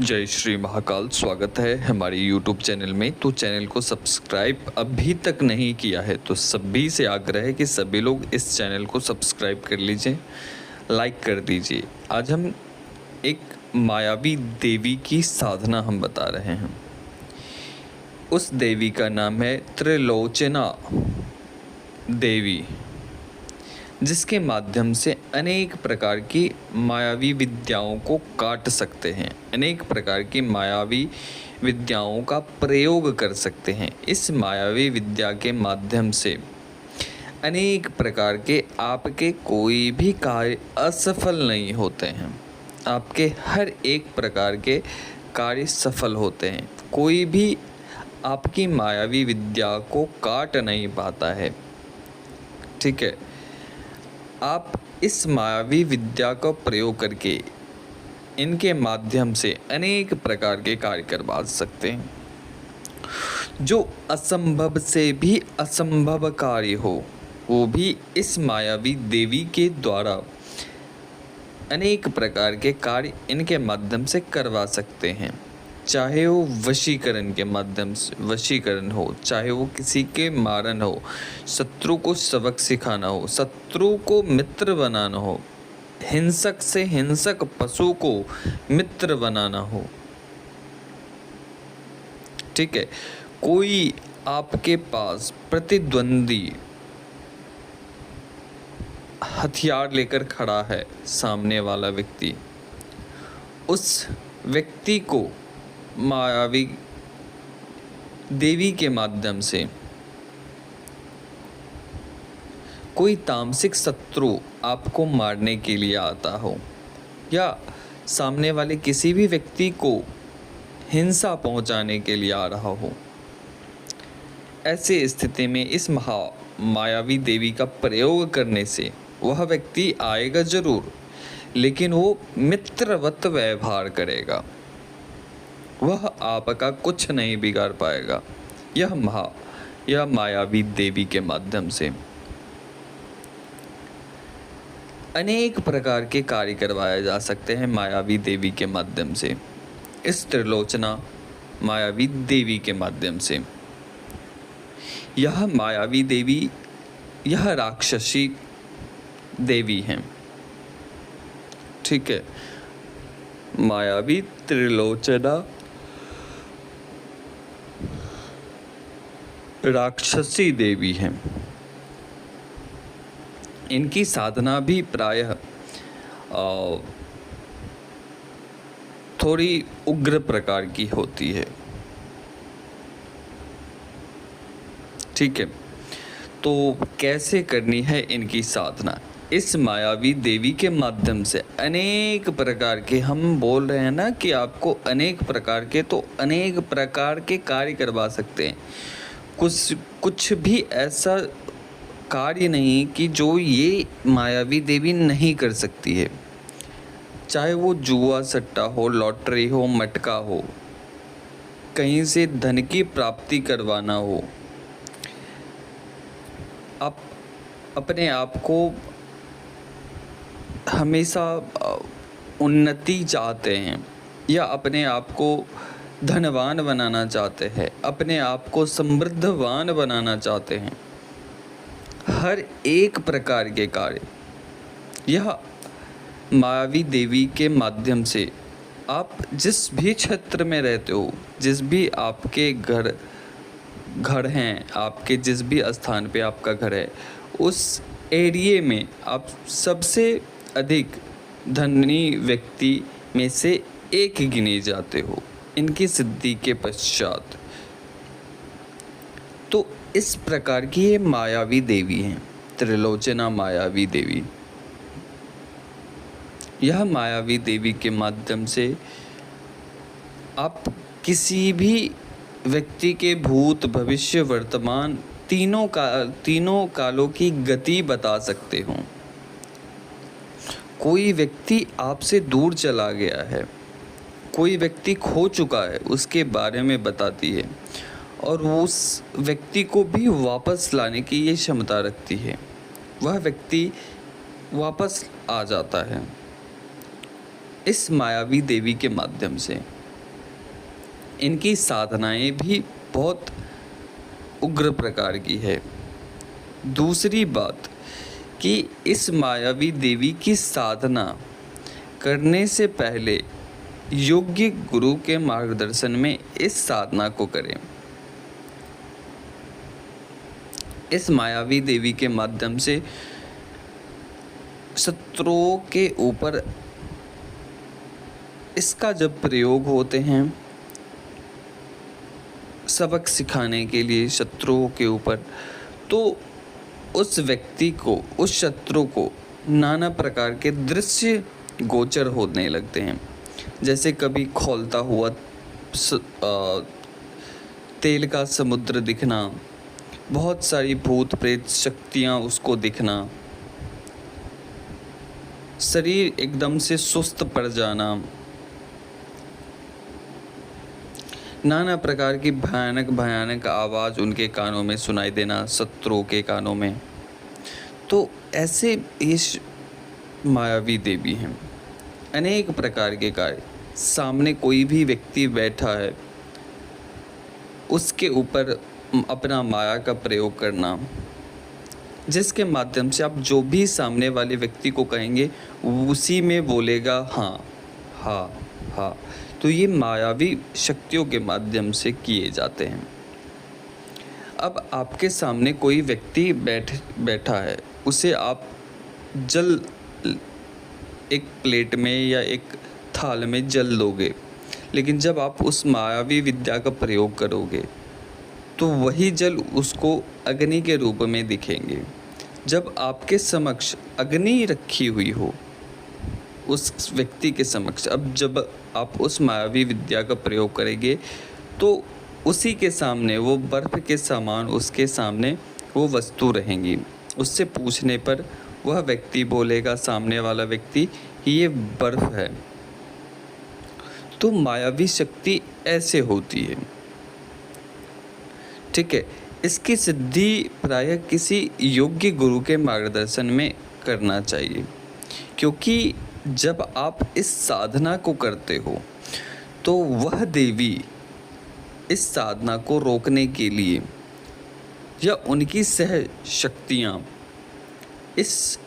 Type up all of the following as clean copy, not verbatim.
जय श्री महाकाल। स्वागत है हमारे YouTube चैनल में। तो चैनल को सब्सक्राइब अभी तक नहीं किया है तो सभी से आग्रह है कि सभी लोग इस चैनल को सब्सक्राइब कर लीजिए, लाइक कर दीजिए। आज हम एक मायावी देवी की साधना हम बता रहे हैं। उस देवी का नाम है त्रिलोचना देवी, जिसके माध्यम से अनेक प्रकार की मायावी विद्याओं को काट सकते हैं, अनेक प्रकार की मायावी विद्याओं का प्रयोग कर सकते हैं। इस मायावी विद्या के माध्यम से अनेक प्रकार के आपके कोई भी कार्य असफल नहीं होते हैं। आपके हर एक प्रकार के कार्य सफल होते हैं। कोई भी आपकी मायावी विद्या को काट नहीं पाता है। ठीक है, आप इस मायावी विद्या का प्रयोग करके इनके माध्यम से अनेक प्रकार के कार्य करवा सकते हैं। जो असंभव से भी असंभव कार्य हो, वो भी इस मायावी देवी के द्वारा अनेक प्रकार के कार्य इनके माध्यम से करवा सकते हैं। चाहे वो वशीकरण के माध्यम से वशीकरण हो, चाहे वो किसी के मारन हो, शत्रु को सबक सिखाना हो, शत्रु को मित्र बनाना हो, हिंसक से हिंसक पशु को मित्र बनाना हो। ठीक है, कोई आपके पास प्रतिद्वंदी हथियार लेकर खड़ा है, सामने वाला व्यक्ति, उस व्यक्ति को मायावी देवी के माध्यम से कोई तामसिक शत्रु आपको मारने के लिए आता हो या सामने वाले किसी भी व्यक्ति को हिंसा पहुंचाने के लिए आ रहा हो, ऐसे स्थिति में इस मायावी देवी का प्रयोग करने से वह व्यक्ति आएगा जरूर, लेकिन वो मित्रवत व्यवहार करेगा। वह आपका कुछ नहीं बिगाड़ पाएगा। यह मायावी देवी के माध्यम से अनेक प्रकार के कार्य करवाए जा सकते हैं। मायावी देवी के माध्यम से, इस त्रिलोचना मायावी देवी के माध्यम से। यह मायावी देवी, यह राक्षसी देवी हैं। ठीक है, मायावी त्रिलोचना राक्षसी देवी हैं। इनकी साधना भी प्रायः थोड़ी उग्र प्रकार की होती है। ठीक है, तो कैसे करनी है इनकी साधना? इस मायावी देवी के माध्यम से अनेक प्रकार के, हम बोल रहे हैं ना कि आपको अनेक प्रकार के कार्य करवा सकते हैं। कुछ भी ऐसा कार्य नहीं कि जो ये मायावी देवी नहीं कर सकती है। चाहे वो जुआ सट्टा हो, लॉटरी हो, मटका हो, कहीं से धन की प्राप्ति करवाना हो, आप अपने आप को हमेशा उन्नति चाहते हैं या अपने आप को धनवान बनाना चाहते हैं, अपने आप को समृद्धवान बनाना चाहते हैं, हर एक प्रकार के कार्य यह मायावी देवी के माध्यम से आप जिस भी क्षेत्र में रहते हो, जिस भी आपके घर हैं, आपके जिस भी स्थान पे आपका घर है, उस एरिए में आप सबसे अधिक धनी व्यक्ति में से एक गिने जाते हो इनकी सिद्धि के पश्चात। तो इस प्रकार की ये मायावी देवी हैं, त्रिलोचना मायावी देवी। यह मायावी देवी के माध्यम से आप किसी भी व्यक्ति के भूत, भविष्य, वर्तमान तीनों कालों की गति बता सकते हो। कोई व्यक्ति आपसे दूर चला गया है, कोई व्यक्ति खो चुका है, उसके बारे में बताती है और उस व्यक्ति को भी वापस लाने की ये क्षमता रखती है। वह व्यक्ति वापस आ जाता है इस मायावी देवी के माध्यम से। इनकी साधनाएं भी बहुत उग्र प्रकार की है। दूसरी बात कि इस मायावी देवी की साधना करने से पहले योग्य गुरु के मार्गदर्शन में इस साधना को करें। इस मायावी देवी के माध्यम से शत्रुओं के ऊपर इसका जब प्रयोग होते हैं सबक सिखाने के लिए शत्रुओं के ऊपर, तो उस व्यक्ति को, उस शत्रु को नाना प्रकार के दृश्य गोचर होने लगते हैं। जैसे कभी खौलता हुआ तेल का समुद्र दिखना, बहुत सारी भूत प्रेत शक्तियाँ उसको दिखना, शरीर एकदम से सुस्त पड़ जाना, नाना प्रकार की भयानक भयानक आवाज़ उनके कानों में सुनाई देना, शत्रुओं के कानों में। तो ऐसे इस मायावी देवी हैं। अनेक प्रकार के कार्य, सामने कोई भी व्यक्ति बैठा है उसके ऊपर अपना माया का प्रयोग करना, जिसके माध्यम से आप जो भी सामने वाले व्यक्ति को कहेंगे उसी में बोलेगा हाँ हाँ हाँ। तो ये मायावी शक्तियों के माध्यम से किए जाते हैं। अब आपके सामने कोई व्यक्ति बैठा है, उसे आप जल एक प्लेट में या एक थाल में जल दोगे, लेकिन जब आप उस मायावी विद्या का प्रयोग करोगे तो वही जल उसको अग्नि के रूप में दिखेंगे। जब आपके समक्ष अग्नि रखी हुई हो उस व्यक्ति के समक्ष, अब जब आप उस मायावी विद्या का प्रयोग करेंगे तो उसी के सामने वो बर्फ़ के समान उसके सामने वो वस्तु रहेंगी। उससे पूछने पर वह व्यक्ति बोलेगा, सामने वाला व्यक्ति, कि ये बर्फ़ है। तो मायावी शक्ति ऐसे होती है, ठीक है। इसकी सिद्धि प्रायः किसी योग्य गुरु के मार्गदर्शन में करना चाहिए, क्योंकि जब आप इस साधना को करते हो तो वह देवी इस साधना को रोकने के लिए या उनकी सह शक्तियाँ इस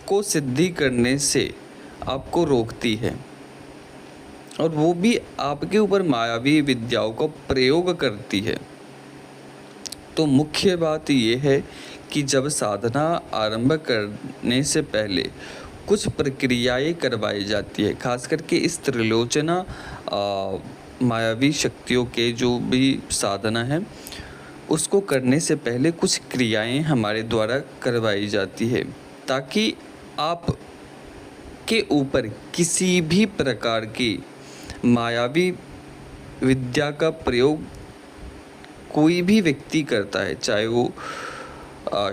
को सिद्धि करने से आपको रोकती है, और वो भी आपके ऊपर मायावी विद्याओं का प्रयोग करती है। तो मुख्य बात ये है कि जब साधना आरंभ करने से पहले कुछ प्रक्रियाएं करवाई जाती है, खास करके इस त्रिलोचना मायावी शक्तियों के जो भी साधना है उसको करने से पहले कुछ क्रियाएं हमारे द्वारा करवाई जाती है, ताकि आप के ऊपर किसी भी प्रकार की मायावी विद्या का प्रयोग कोई भी व्यक्ति करता है, चाहे वो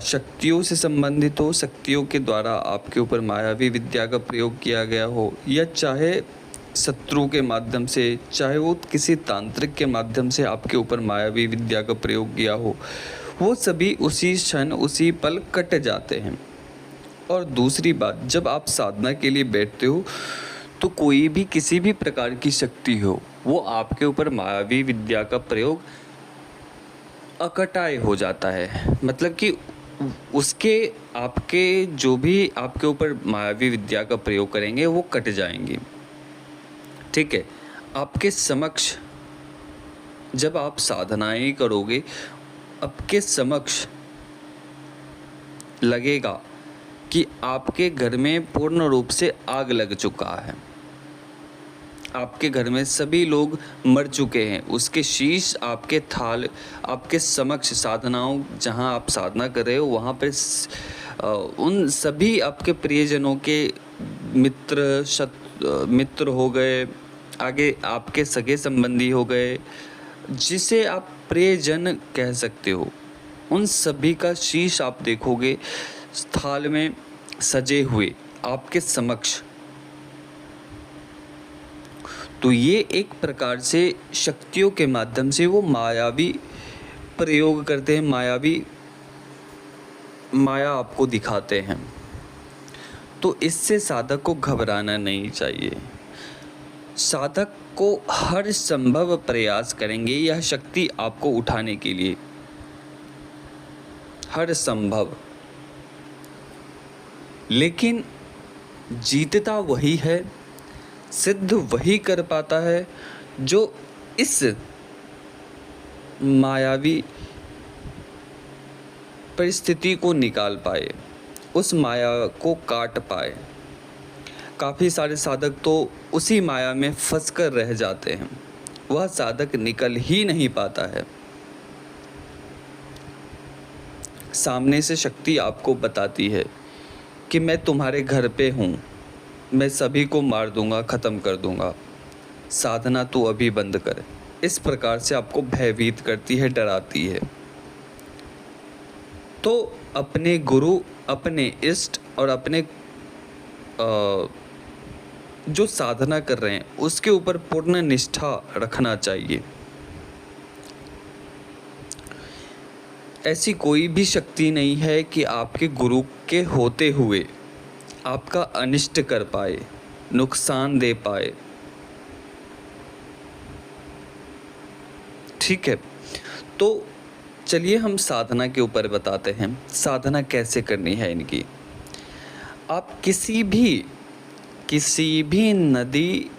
शक्तियों से संबंधित हो, शक्तियों के द्वारा आपके ऊपर मायावी विद्या का प्रयोग किया गया हो, या चाहे शत्रु के माध्यम से, चाहे वो किसी तांत्रिक के माध्यम से आपके ऊपर मायावी विद्या का प्रयोग किया हो, वो सभी उसी क्षण उसी पल कट जाते हैं। और दूसरी बात, जब आप साधना के लिए बैठते हो तो कोई भी किसी भी प्रकार की शक्ति हो, वो आपके ऊपर मायावी विद्या का प्रयोग अकटाय हो जाता है। मतलब कि उसके आपके जो भी आपके ऊपर मायावी विद्या का प्रयोग करेंगे वो कट जाएंगे, ठीक है। आपके समक्ष जब आप साधनाएं करोगे, आपके समक्ष लगेगा कि आपके घर में पूर्ण रूप से आग लग चुका है, आपके घर में सभी लोग मर चुके हैं, उसके शीश आपके थाल आपके समक्ष, साधनाओं जहां आप साधना कर रहे हो वहां पे उन सभी आपके प्रियजनों के मित्र हो गए, आगे आपके सगे संबंधी हो गए, जिसे आप प्रियजन कह सकते हो, उन सभी का शीश आप देखोगे थाल में सजे हुए आपके समक्ष। तो ये एक प्रकार से शक्तियों के माध्यम से वो मायावी प्रयोग करते हैं, माया आपको दिखाते हैं। तो इससे साधक को घबराना नहीं चाहिए। साधक को हर संभव प्रयास करेंगे यह शक्ति आपको उठाने के लिए, हर संभव। लेकिन जीतता वही है, सिद्ध वही कर पाता है जो इस मायावी परिस्थिति को निकाल पाए, उस माया को काट पाए। काफ़ी सारे साधक तो उसी माया में फंस कर रह जाते हैं, वह साधक निकल ही नहीं पाता है। सामने से शक्ति आपको बताती है कि मैं तुम्हारे घर पे हूँ, मैं सभी को मार दूंगा, ख़त्म कर दूंगा, साधना तू अभी बंद कर। इस प्रकार से आपको भयभीत करती है, डराती है। तो अपने गुरु, अपने इष्ट और अपने जो साधना कर रहे हैं उसके ऊपर पूर्ण निष्ठा रखना चाहिए। ऐसी कोई भी शक्ति नहीं है कि आपके गुरु के होते हुए आपका अनिष्ट कर पाए, नुकसान दे पाए। ठीक है, तो चलिए हम साधना के ऊपर बताते हैं, साधना कैसे करनी है इनकी। आप किसी भी नदी